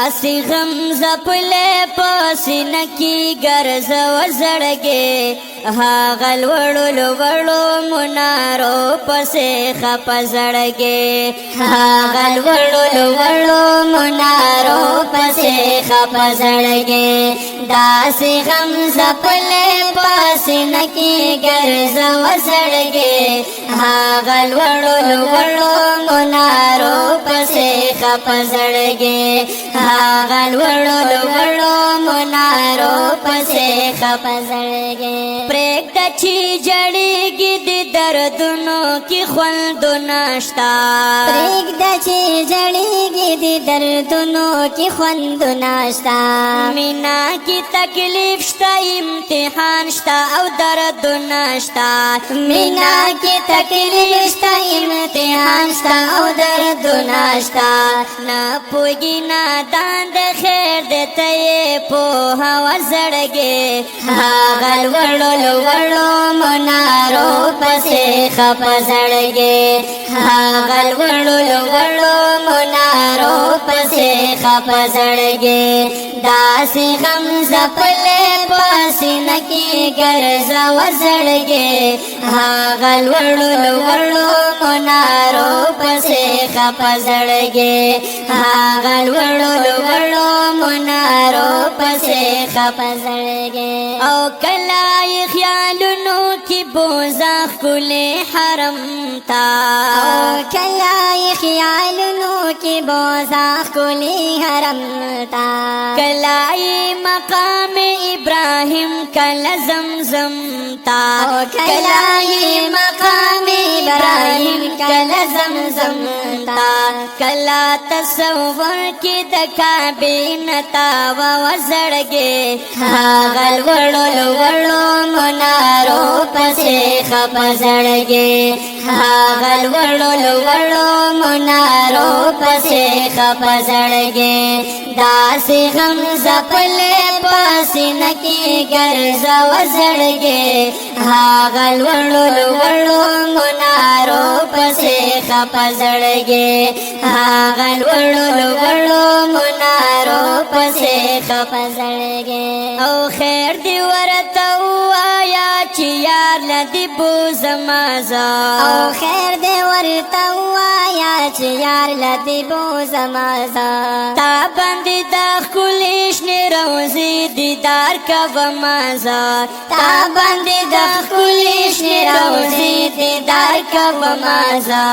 داسی غم زپلے پسینہ کی گرز و زڑگے هاغل وڑو لوڑو منارو پسے خپ زڑگے هاغل وڑو لوڑو منارو پسے خپ زڑگے داسی غم زپلے پسینہ کی گرز و زڑگے هاغل وڑو لوڑو منارو پسے خپ زڑگے هاغل وڑو لوڑو منارو پسے خپ زڑگے پریکتا چی جڑی گی دی دردنو کی خوندو ناشتا پریکتا چی جڑی گی دی دردنو کی خوندو ناشتا مینا کی تکلیف شتا امتحان شتا او دردو ناشتا مینا کی تکلیف شتا امتحان شتا او دردو ناشتا نا پوگی نادان دے خیر دیتا یہ پوہا و زڑگے هاغل وڑو لوڑو منارو پسے خپ زڑگے هاغل وڑو لوڑو منارو پسے خپ زڑگے داسی غم زپلے پسینہ کی گرز و زڑگے هاغل وڑو لوڑو منارو پسے خپ زڑگے هاغل وڑو لوڑو منارو پسے خپ زڑگے او کلائی خیالنو کی بوزاخ کلے حرم تا او کلائی خیالنو کی بوزاخ کلی حرم تا کلائی مقام ابراہیم کل زمزم تا کلائی مقام ابراہیم کل زمزم تا کلا تصور کی دکابین تاو وزڑگے هاغل وڑو لوڑو منارو پسے خپ زڑگے هاغل وڑو لوڑو منارو پسے خپ زڑگے داسی غم زپلے پسینہ کی گرز و زڑگے هاغل وڑو لوڑو منارو پسے خپ زڑگے هاغل وڑو لوڑو منارو پسے خپ زڑگے او خیر دی ورتو آیا چی یار لدی بوز مازا او خیر دے ورتا وایا چی یار لدی بوز مازا تا بندی دا خلیش نی روزی دیدار کب مازا تا بندی دا خلیش نی روزی دیدار کب مازا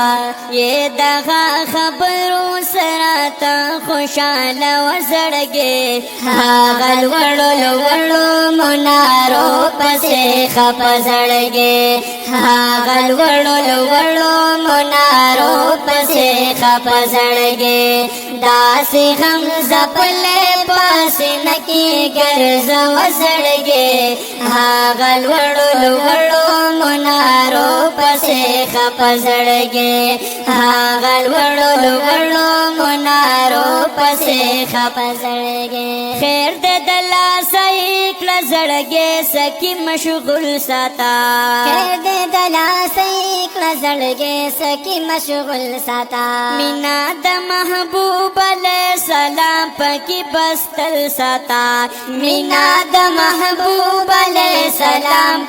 یہ دغا خبرو سراتا خوشحال وزڑگے هاغل وڑو لوڑو منارو پسے خپ زڑگے هاغل وڑو لوڑو منارو پسے خپ زڑگے داسی غم زپلے پسینہ کی گرز و زڑگے هاغل وڑو لوڑو منارو پسے خپ زڑگے هاغل وڑو لوڑو منارو پسے خپ زڑگے خیر دے دلا سیک لزڑگے سکی مشغول ساتا خیر دے دلا سیک لزڑگے سکی مشغول ساتا مینا دا محبوب علیہ السلام پکی بستل ساتا مینا دا محبوب علیہ السلام